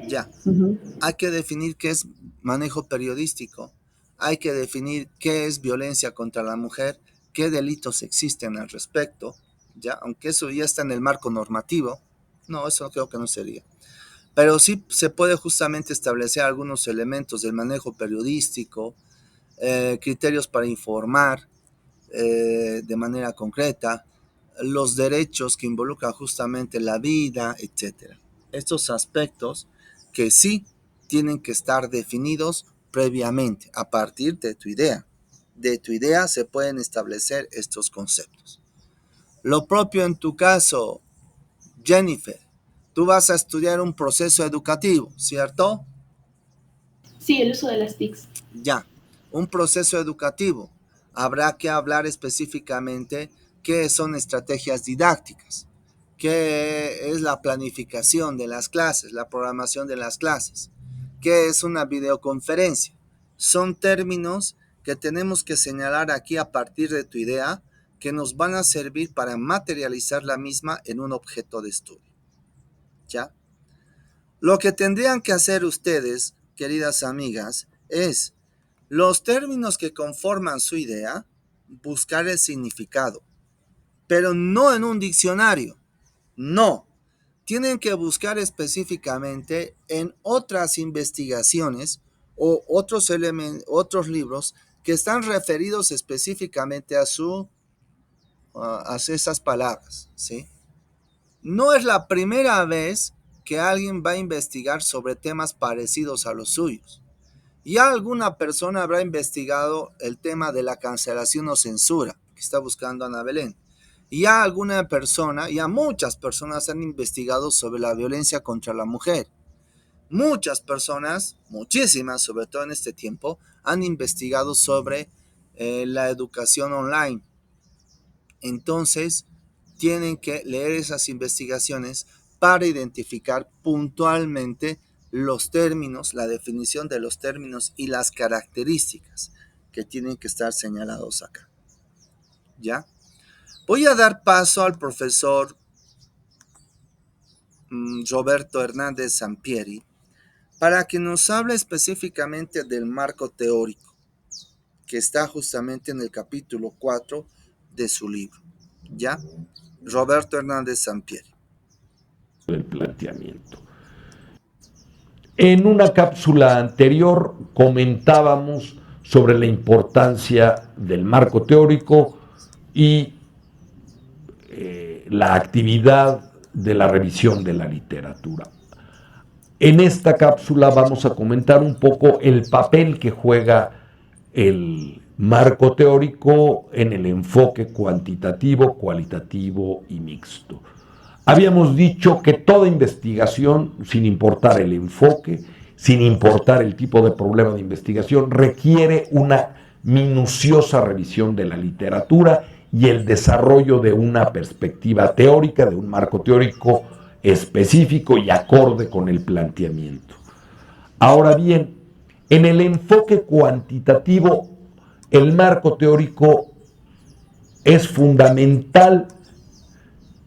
Ya. Ujú. Hay que definir qué es manejo periodístico, hay que definir qué es violencia contra la mujer, qué delitos existen al respecto, ya, aunque eso ya está en el marco normativo, no, eso creo que no sería. Pero sí se puede justamente establecer algunos elementos del manejo periodístico, criterios para informar de manera concreta, los derechos que involucran justamente la vida, etcétera. Estos aspectos que sí tienen que estar definidos previamente a partir de tu idea. De tu idea se pueden establecer estos conceptos. Lo propio en tu caso, Jennifer, tú vas a estudiar un proceso educativo, ¿cierto? Sí, el uso de las TICs. Ya, un proceso educativo. Habrá que hablar específicamente qué son estrategias didácticas, qué es la planificación de las clases, la programación de las clases, qué es una videoconferencia. Son términos que tenemos que señalar aquí a partir de tu idea que nos van a servir para materializar la misma en un objeto de estudio. ¿Ya? Lo que tendrían que hacer ustedes, queridas amigas, es los términos que conforman su idea, buscar el significado, pero no en un diccionario, no. Tienen que buscar específicamente en otras investigaciones o otros libros que están referidos específicamente a esas palabras, ¿sí? No es la primera vez que alguien va a investigar sobre temas parecidos a los suyos. Ya alguna persona habrá investigado el tema de la cancelación o censura que está buscando Ana Belén. Y ya alguna persona, ya muchas personas han investigado sobre la violencia contra la mujer. Muchas personas, muchísimas, sobre todo en este tiempo, han investigado sobre la educación online. Entonces, tienen que leer esas investigaciones para identificar puntualmente los términos, la definición de los términos y las características que tienen que estar señalados acá. ¿Ya? Voy a dar paso al profesor Roberto Hernández Sampieri para que nos hable específicamente del marco teórico que está justamente en el capítulo 4 de su libro. ¿Ya? Roberto Hernández Sampieri. El planteamiento. En una cápsula anterior comentábamos sobre la importancia del marco teórico y la actividad de la revisión de la literatura. En esta cápsula vamos a comentar un poco el papel que juega el marco teórico en el enfoque cuantitativo, cualitativo y mixto. Habíamos dicho que toda investigación, sin importar el enfoque, sin importar el tipo de problema de investigación, requiere una minuciosa revisión de la literatura y el desarrollo de una perspectiva teórica, de un marco teórico específico y acorde con el planteamiento. Ahora bien, en el enfoque cuantitativo, el marco teórico es fundamental,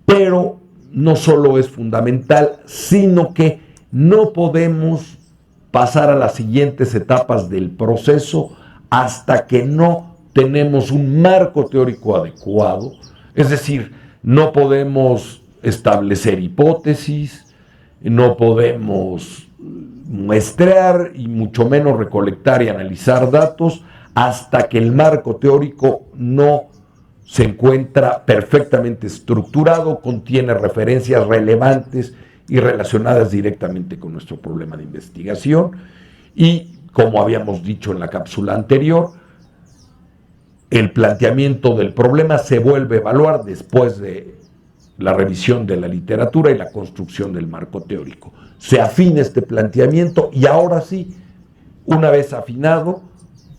pero no solo es fundamental, sino que no podemos pasar a las siguientes etapas del proceso hasta que no tenemos un marco teórico adecuado. Es decir, no podemos establecer hipótesis, no podemos muestrear y mucho menos recolectar y analizar datos hasta que el marco teórico no se encuentra perfectamente estructurado, contiene referencias relevantes y relacionadas directamente con nuestro problema de investigación y, como habíamos dicho en la cápsula anterior, el planteamiento del problema se vuelve a evaluar después de la revisión de la literatura y la construcción del marco teórico. Se afina este planteamiento y ahora sí, una vez afinado,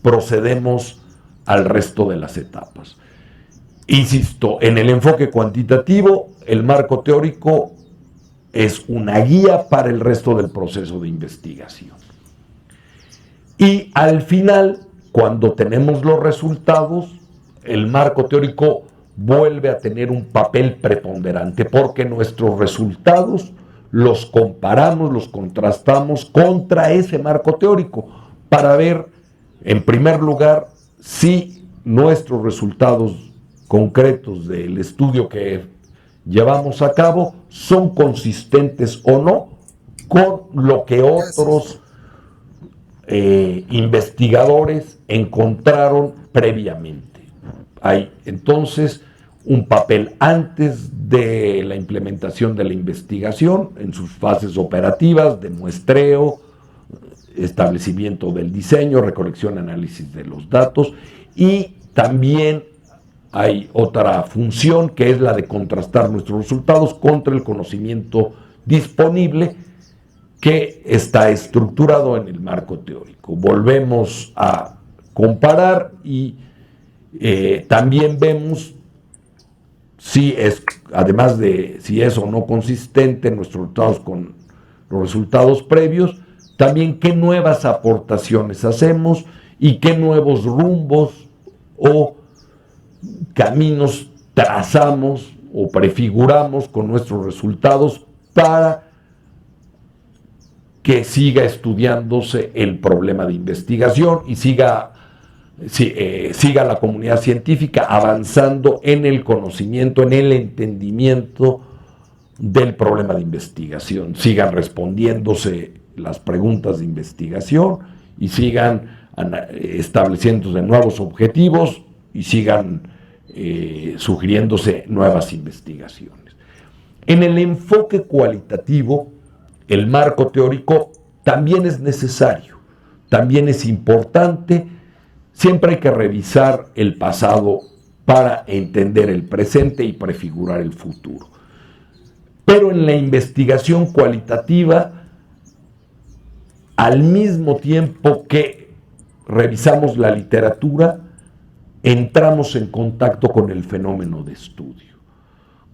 procedemos al resto de las etapas. Insisto, en el enfoque cuantitativo, el marco teórico es una guía para el resto del proceso de investigación. Y al final, cuando tenemos los resultados, el marco teórico vuelve a tener un papel preponderante, porque nuestros resultados los comparamos, los contrastamos contra ese marco teórico para ver, en primer lugar, si nuestros resultados concretos del estudio que llevamos a cabo son consistentes o no con lo que otros investigadores encontraron previamente. Hay entonces un papel antes de la implementación de la investigación en sus fases operativas de muestreo, establecimiento del diseño, recolección, análisis de los datos, y también hay otra función que es la de contrastar nuestros resultados contra el conocimiento disponible que está estructurado en el marco teórico. Volvemos a comparar y también vemos si es, además de si es o no consistente nuestros resultados con los resultados previos, también qué nuevas aportaciones hacemos y qué nuevos rumbos o caminos trazamos o prefiguramos con nuestros resultados para que siga estudiándose el problema de investigación y siga la comunidad científica avanzando en el conocimiento, en el entendimiento del problema de investigación, sigan respondiéndose las preguntas de investigación y sigan estableciéndose nuevos objetivos y sigan sugiriéndose nuevas investigaciones. En el enfoque cualitativo, el marco teórico también es necesario, también es importante. Siempre hay que revisar el pasado para entender el presente y prefigurar el futuro. Pero en la investigación cualitativa, al mismo tiempo que revisamos la literatura, entramos en contacto con el fenómeno de estudio,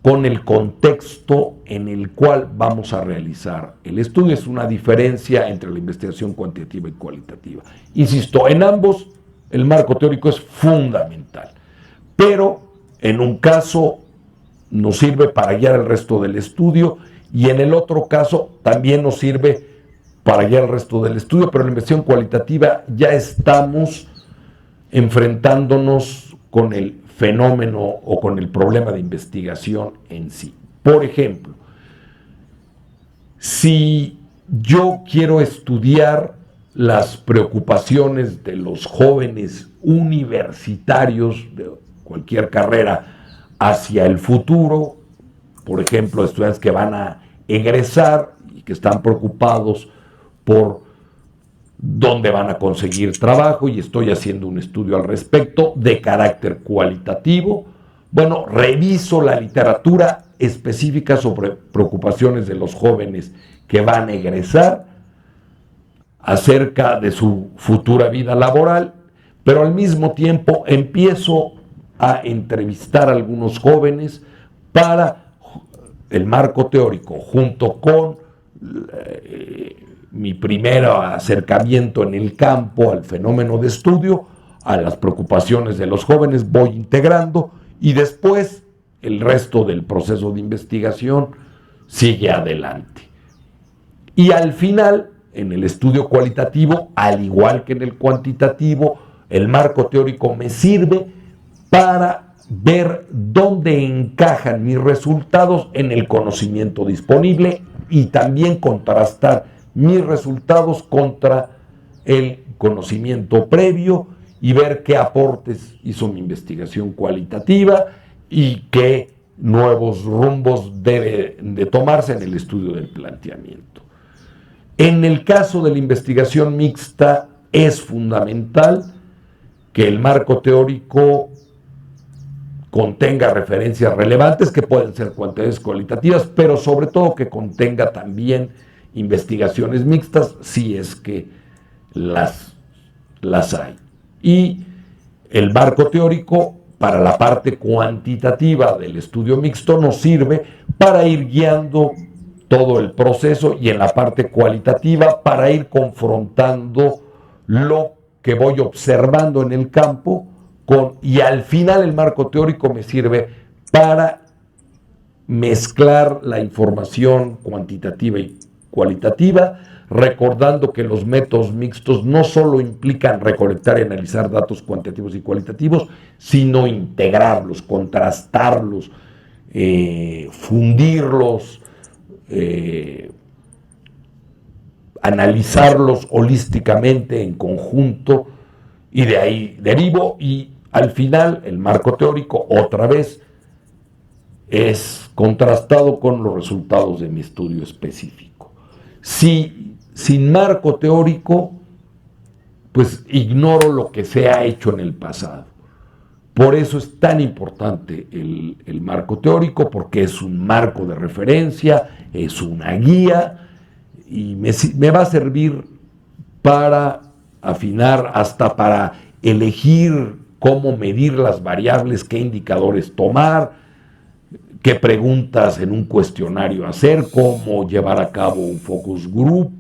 con el contexto en el cual vamos a realizar el estudio. Es una diferencia entre la investigación cuantitativa y cualitativa. Insisto, en ambos el marco teórico es fundamental, pero en un caso nos sirve para guiar el resto del estudio y en el otro caso también nos sirve para guiar el resto del estudio, pero en la investigación cualitativa ya estamos enfrentándonos con el fenómeno o con el problema de investigación en sí. Por ejemplo, si yo quiero estudiar las preocupaciones de los jóvenes universitarios de cualquier carrera hacia el futuro, por ejemplo, estudiantes que van a egresar y que están preocupados por dónde van a conseguir trabajo, y estoy haciendo un estudio al respecto de carácter cualitativo. Bueno, reviso la literatura específica sobre preocupaciones de los jóvenes que van a egresar acerca de su futura vida laboral, pero al mismo tiempo empiezo a entrevistar a algunos jóvenes para el marco teórico, junto con mi primer acercamiento en el campo al fenómeno de estudio, a las preocupaciones de los jóvenes, voy integrando y después el resto del proceso de investigación sigue adelante. Y al final, en el estudio cualitativo, al igual que en el cuantitativo, el marco teórico me sirve para ver dónde encajan mis resultados en el conocimiento disponible y también contrastar mis resultados contra el conocimiento previo y ver qué aportes hizo mi investigación cualitativa y qué nuevos rumbos deben de tomarse en el estudio del planteamiento. En el caso de la investigación mixta es fundamental que el marco teórico contenga referencias relevantes que pueden ser cuantitativas, cualitativas, pero sobre todo que contenga también investigaciones mixtas si es que las hay. Y el marco teórico para la parte cuantitativa del estudio mixto nos sirve para ir guiando todo el proceso y en la parte cualitativa para ir confrontando lo que voy observando en el campo y al final el marco teórico me sirve para mezclar la información cuantitativa y cualitativa, recordando que los métodos mixtos no solo implican recolectar y analizar datos cuantitativos y cualitativos, sino integrarlos, contrastarlos, fundirlos, analizarlos holísticamente en conjunto, y de ahí derivo, y al final el marco teórico otra vez es contrastado con los resultados de mi estudio específico. Si sin marco teórico, pues ignoro lo que se ha hecho en el pasado. Por eso es tan importante el marco teórico, porque es un marco de referencia, es una guía, y me va a servir para afinar, hasta para elegir cómo medir las variables, qué indicadores tomar, qué preguntas en un cuestionario hacer, cómo llevar a cabo un focus group,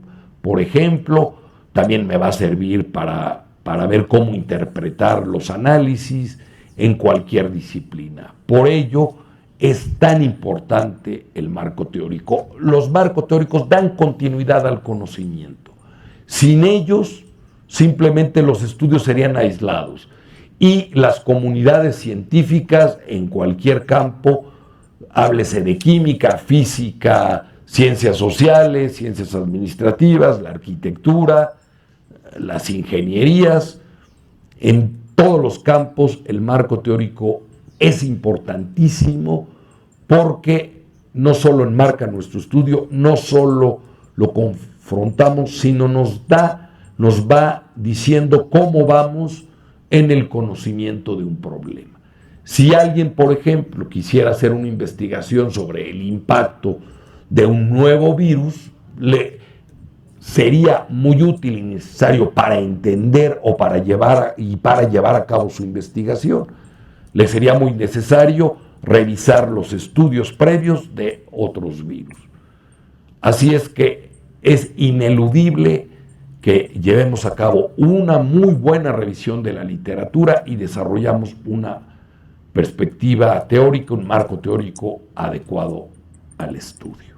por ejemplo. También me va a servir para ver cómo interpretar los análisis en cualquier disciplina. Por ello es tan importante el marco teórico. Los marcos teóricos dan continuidad al conocimiento. Sin ellos, simplemente los estudios serían aislados, y las comunidades científicas en cualquier campo, háblese de química, física, ciencias sociales, ciencias administrativas, la arquitectura, las ingenierías, en todos los campos el marco teórico es importantísimo, porque no solo enmarca nuestro estudio, no solo lo confrontamos, sino nos va diciendo cómo vamos en el conocimiento de un problema. Si alguien, por ejemplo, quisiera hacer una investigación sobre el impacto de un nuevo virus, sería muy útil y necesario para entender o para llevar a cabo su investigación. Le sería muy necesario revisar los estudios previos de otros virus. Así es que es ineludible que llevemos a cabo una muy buena revisión de la literatura y desarrollamos una perspectiva teórica, un marco teórico adecuado al estudio.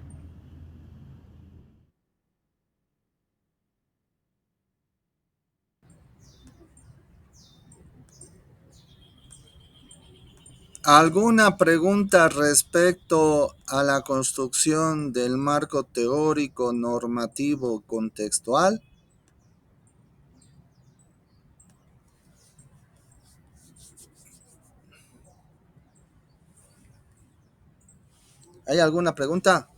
¿Alguna pregunta respecto a la construcción del marco teórico, normativo, contextual? ¿Hay alguna pregunta?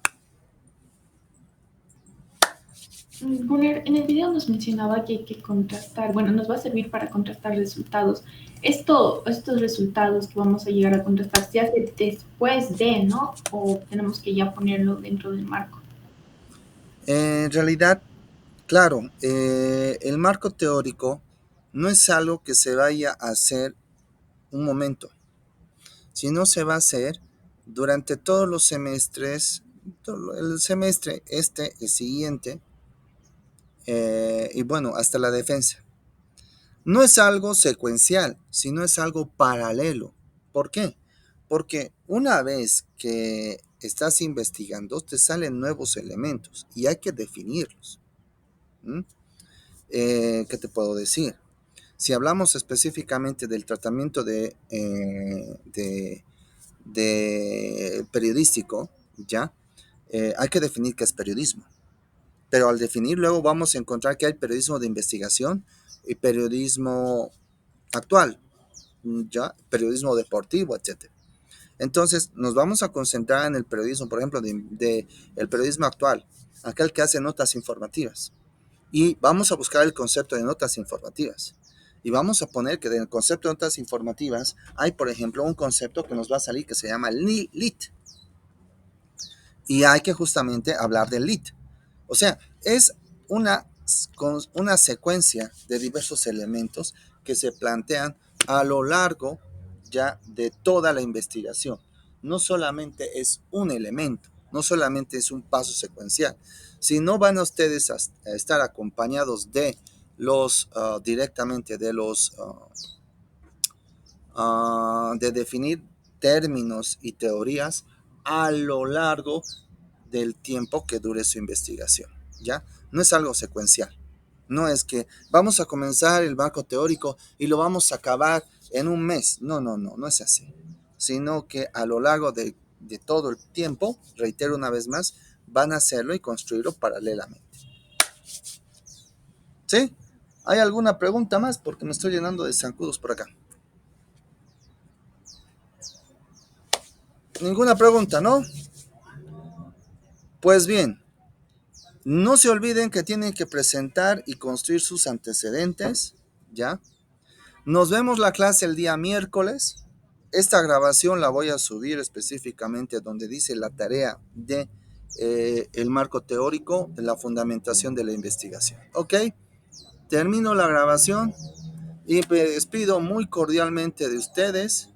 Gunnar, en el video nos mencionaba que hay que contrastar, bueno, nos va a servir para contrastar resultados. Estos resultados que vamos a llegar a contrastar, ¿se hace después de, no? ¿O tenemos que ya ponerlo dentro del marco? En realidad, claro, el marco teórico no es algo que se vaya a hacer un momento, sino se va a hacer durante todos los semestres, el semestre el siguiente, y bueno, hasta la defensa. No es algo secuencial, sino es algo paralelo. ¿Por qué? Porque una vez que estás investigando, te salen nuevos elementos y hay que definirlos. ¿Qué te puedo decir? Si hablamos específicamente del tratamiento de periodístico, ¿ya? Hay que definir qué es periodismo. Pero al definir, luego vamos a encontrar que hay periodismo de investigación y periodismo actual, ¿ya? Periodismo deportivo, etc. Entonces, nos vamos a concentrar en el periodismo, por ejemplo, el periodismo actual, aquel que hace notas informativas. Y vamos a buscar el concepto de notas informativas. Y vamos a poner que en el concepto de notas informativas hay, por ejemplo, un concepto que nos va a salir que se llama LIT. Y hay que justamente hablar del LIT. O sea, es una secuencia de diversos elementos que se plantean a lo largo ya de toda la investigación. No solamente es un elemento, no solamente es un paso secuencial, sino van a ustedes a estar acompañados de los directamente de los de definir términos y teorías a lo largo del tiempo que dure su investigación, ¿ya? No es algo secuencial. No es que vamos a comenzar el marco teórico y lo vamos a acabar en un mes. No es así. Sino que a lo largo de todo el tiempo, reitero una vez más, van a hacerlo y construirlo paralelamente. ¿Sí? ¿Hay alguna pregunta más? Porque me estoy llenando de zancudos por acá. Ninguna pregunta, ¿no? Pues bien, no se olviden que tienen que presentar y construir sus antecedentes, ¿ya? Nos vemos la clase el día miércoles. Esta grabación la voy a subir específicamente donde dice la tarea de el marco teórico, de la fundamentación de la investigación. ¿Ok? Termino la grabación y me despido muy cordialmente de ustedes.